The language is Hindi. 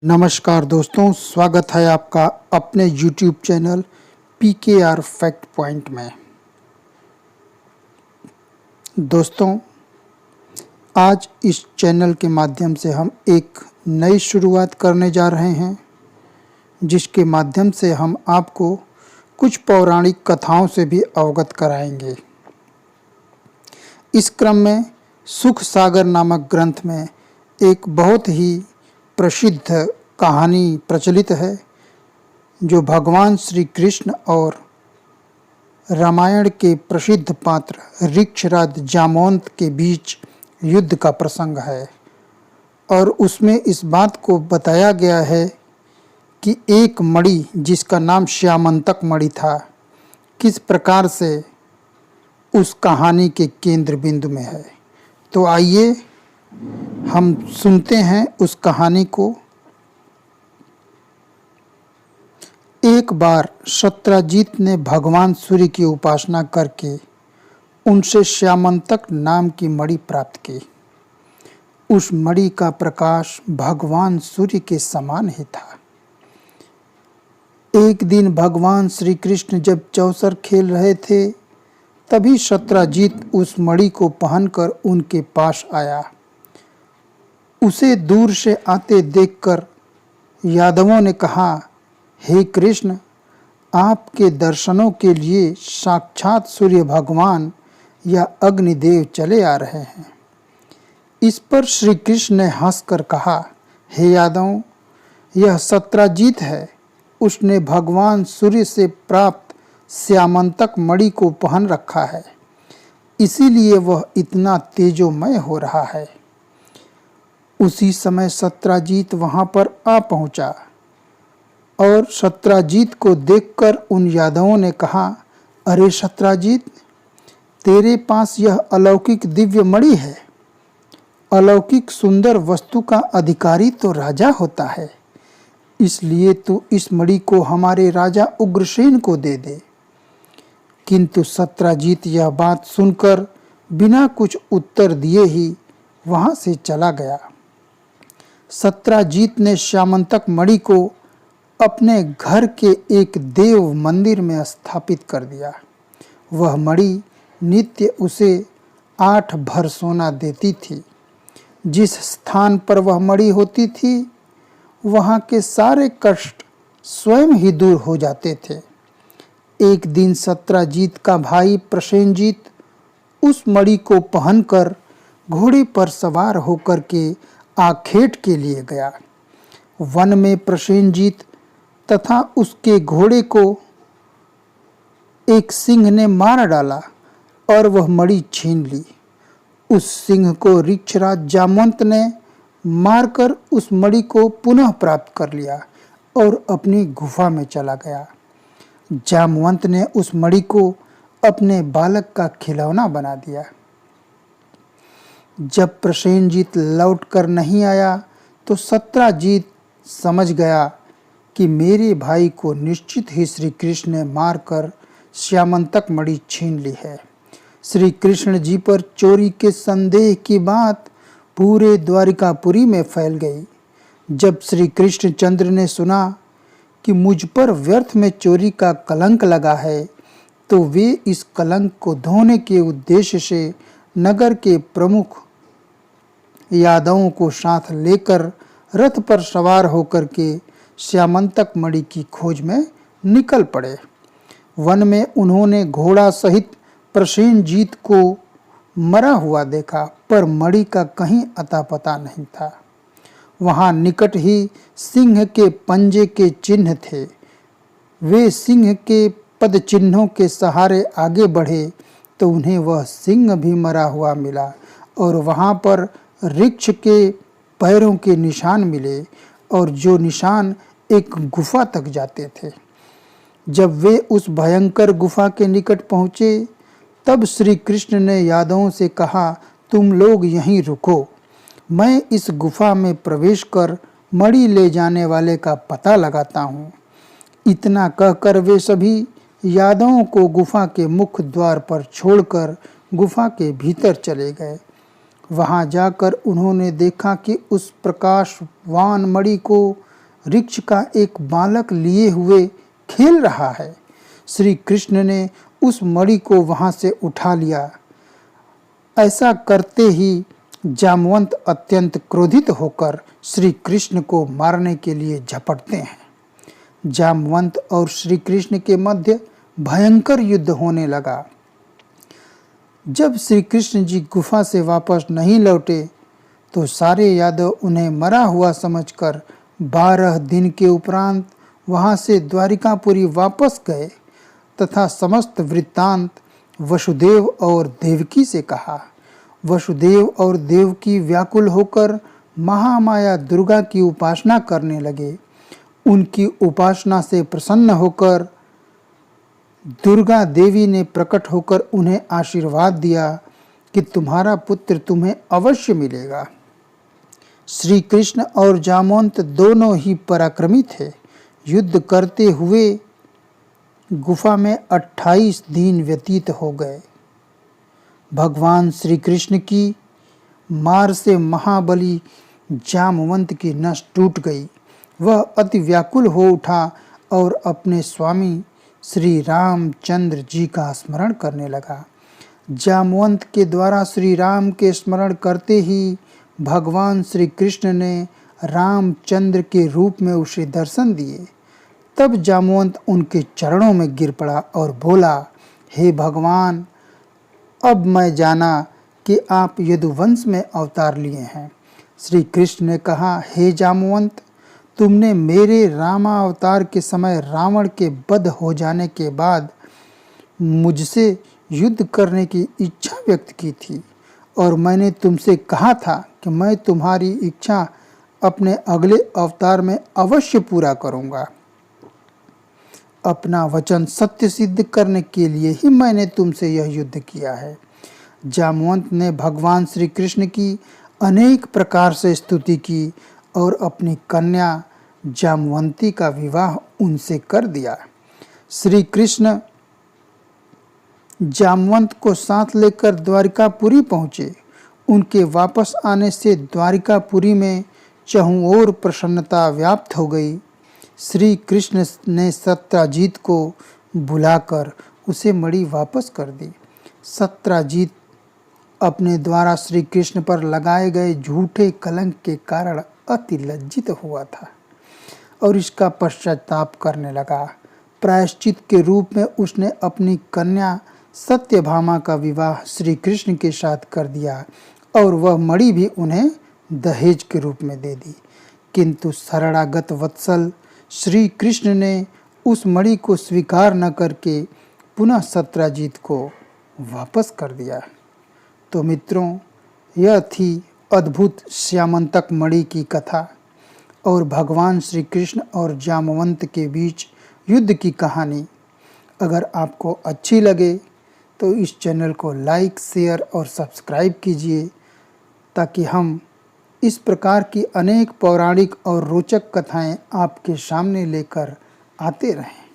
नमस्कार दोस्तों, स्वागत है आपका अपने YouTube channel PKR fact point में। दोस्तों, आज इस चैनल के माध्यम से हम एक नई शुरुआत करने जा रहे हैं, जिसके माध्यम से हम आपको कुछ पौराणिक कथाओं से भी अवगत कराएंगे। इस क्रम में सुख सागर नामक ग्रंथ में एक बहुत ही प्रसिद्ध कहानी प्रचलित है, जो भगवान श्री कृष्ण और रामायण के प्रसिद्ध पात्र ऋक्षराज जामवंत के बीच युद्ध का प्रसंग है। और उसमें इस बात को बताया गया है कि एक मणि, जिसका नाम श्यामंतक मणि था, किस प्रकार से उस कहानी के केंद्र बिंदु में है। तो आइए हम सुनते हैं उस कहानी को। एक बार सत्यजित ने भगवान सूर्य की उपासना करके उनसे श्यामंतक नाम की मणि प्राप्त की। उस मणि का प्रकाश भगवान सूर्य के समान ही था। एक दिन भगवान श्री कृष्ण जब चौसर खेल रहे थे, तभी सत्यजित उस मणि को पहनकर उनके पास आया। उसे दूर से आते देखकर यादवों ने कहा, हे कृष्ण, आपके दर्शनों के लिए साक्षात सूर्य भगवान या अग्निदेव चले आ रहे हैं। इस पर श्री कृष्ण ने हंसकर कहा, हे यादव, यह सत्यजित है। उसने भगवान सूर्य से प्राप्त श्यामंतक मणि को पहन रखा है, इसीलिए वह इतना तेजोमय हो रहा है। उसी समय सत्यजित वहां पर आ पहुंचा और सत्यजित को देखकर उन यादवों ने कहा, अरे सत्यजित, तेरे पास यह अलौकिक दिव्य मणि है। अलौकिक सुंदर वस्तु का अधिकारी तो राजा होता है, इसलिए तू इस मणि को हमारे राजा उग्रसेन को दे दे। किंतु सत्यजित यह बात सुनकर बिना कुछ उत्तर दिए ही वहां से चला गया। सत्यजित ने श्यामंतक मणि को अपने घर के एक देव मंदिर में स्थापित कर दिया। वह मणि नित्य उसे 8 भर सोना देती थी। जिस स्थान पर वह मणि होती थी, वहाँ के सारे कष्ट स्वयं ही दूर हो जाते थे। एक दिन सत्यजित का भाई प्रसेनजीत उस मणि को पहनकर घोड़े पर सवार होकर के आखेट के लिए गया। वन में प्रसेनजीत तथा उसके घोड़े को एक सिंह ने मार डाला और वह मणि छीन ली। उस सिंह को ऋक्षराज जामवंत ने मारकर उस मणि को पुनः प्राप्त कर लिया और अपनी गुफा में चला गया। जामवंत ने उस मणि को अपने बालक का खिलौना बना दिया। जब प्रसेनजीत लौट कर नहीं आया, तो सत्यजित समझ गया कि मेरे भाई को निश्चित ही श्री कृष्ण ने मारकर श्यामंतक मणि छीन ली है। श्री कृष्ण जी पर चोरी के संदेह की बात पूरे द्वारिकापुरी में फैल गई। जब श्री कृष्ण चंद्र ने सुना कि मुझ पर व्यर्थ में चोरी का कलंक लगा है, तो वे इस कलंक को धोने के उद्देश्य से नगर के प्रमुख यादवों को साथ लेकर रथ पर सवार होकर के श्यामंतक मणि की खोज में निकल पड़े। वन में उन्होंने घोड़ा सहित प्रसेनजीत को मरा हुआ देखा, पर मणि का कहीं अता पता नहीं था। वहां निकट ही सिंह के पंजे के चिन्ह थे। वे सिंह के पद चिन्हों के सहारे आगे बढ़े तो उन्हें वह सिंह भी मरा हुआ मिला, और वहां पर वृक्ष के पैरों के निशान मिले, और जो निशान एक गुफा तक जाते थे। जब वे उस भयंकर गुफा के निकट पहुंचे, तब श्री कृष्ण ने यादवों से कहा, तुम लोग यहीं रुको, मैं इस गुफा में प्रवेश कर मणि ले जाने वाले का पता लगाता हूँ। इतना कहकर वे सभी यादवों को गुफा के मुख्य द्वार पर छोड़कर गुफा के भीतर चले गए। वहां जाकर उन्होंने देखा कि उस प्रकाशवान मणि को वृक्ष का एक बालक लिए हुए खेल रहा है। श्री कृष्ण ने उस मणि को वहां से उठा लिया। ऐसा करते ही जामवंत अत्यंत क्रोधित होकर श्री कृष्ण को मारने के लिए झपटते हैं। जामवंत और श्री कृष्ण के मध्य भयंकर युद्ध होने लगा। जब श्री कृष्ण जी गुफा से वापस नहीं लौटे तो सारे यादव उन्हें मरा हुआ समझकर 12 दिन के उपरांत वहां से द्वारिकापुरी वापस गए तथा समस्त वृत्तांत वसुदेव और देवकी से कहा। वसुदेव और देवकी व्याकुल होकर महामाया दुर्गा की उपासना करने लगे। उनकी उपासना से प्रसन्न होकर दुर्गा देवी ने प्रकट होकर उन्हें आशीर्वाद दिया कि तुम्हारा पुत्र तुम्हें अवश्य मिलेगा। श्री कृष्ण और जामवंत दोनों ही पराक्रमी थे। युद्ध करते हुए गुफा में 28 दिन व्यतीत हो गए। भगवान श्री कृष्ण की मार से महाबली जामवंत की नस टूट गई। वह अति व्याकुल हो उठा और अपने स्वामी श्री रामचंद्र जी का स्मरण करने लगा। जामवंत के द्वारा श्री राम के स्मरण करते ही भगवान श्री कृष्ण ने रामचंद्र के रूप में उसे दर्शन दिए। तब जामवंत उनके चरणों में गिर पड़ा और बोला, हे भगवान, अब मैं जाना कि आप यदुवंश में अवतार लिए हैं। श्री कृष्ण ने कहा, हे जामवंत, तुमने मेरे रामावतार के समय रावण के वध हो जाने के बाद मुझसे युद्ध करने की इच्छा व्यक्त की थी और मैंने तुमसे कहा था कि मैं तुम्हारी इच्छा अपने अगले अवतार में अवश्य पूरा करूंगा। अपना वचन सत्य सिद्ध करने के लिए ही मैंने तुमसे यह युद्ध किया है। जामवंत ने भगवान श्री कृष्ण की अनेक प्रकार से स्तुति की और अपनी कन्या जामवंती का विवाह उनसे कर दिया। श्री कृष्ण जामवंत को साथ लेकर द्वारिकापुरी पहुँचे। उनके वापस आने से द्वारिकापुरी में चहुं ओर प्रसन्नता व्याप्त हो गई। श्री कृष्ण ने सत्यजीत को बुलाकर उसे मणि वापस कर दी। सत्यजीत अपने द्वारा श्री कृष्ण पर लगाए गए झूठे कलंक के कारण अति लज्जित हुआ था और इसका पश्चाताप करने लगा। प्रायश्चित के रूप में उसने अपनी कन्या सत्यभामा का विवाह श्री कृष्ण के साथ कर दिया और वह मणि भी उन्हें दहेज के रूप में दे दी। किंतु शरणागत वत्सल श्री कृष्ण ने उस मणि को स्वीकार न करके पुनः सत्यजीत को वापस कर दिया। तो मित्रों, यह थी अद्भुत श्यामंतक मणि की कथा और भगवान श्री कृष्ण और जामवंत के बीच युद्ध की कहानी। अगर आपको अच्छी लगे तो इस चैनल को लाइक, शेयर और सब्सक्राइब कीजिए ताकि हम इस प्रकार की अनेक पौराणिक और रोचक कथाएं आपके सामने लेकर आते रहें।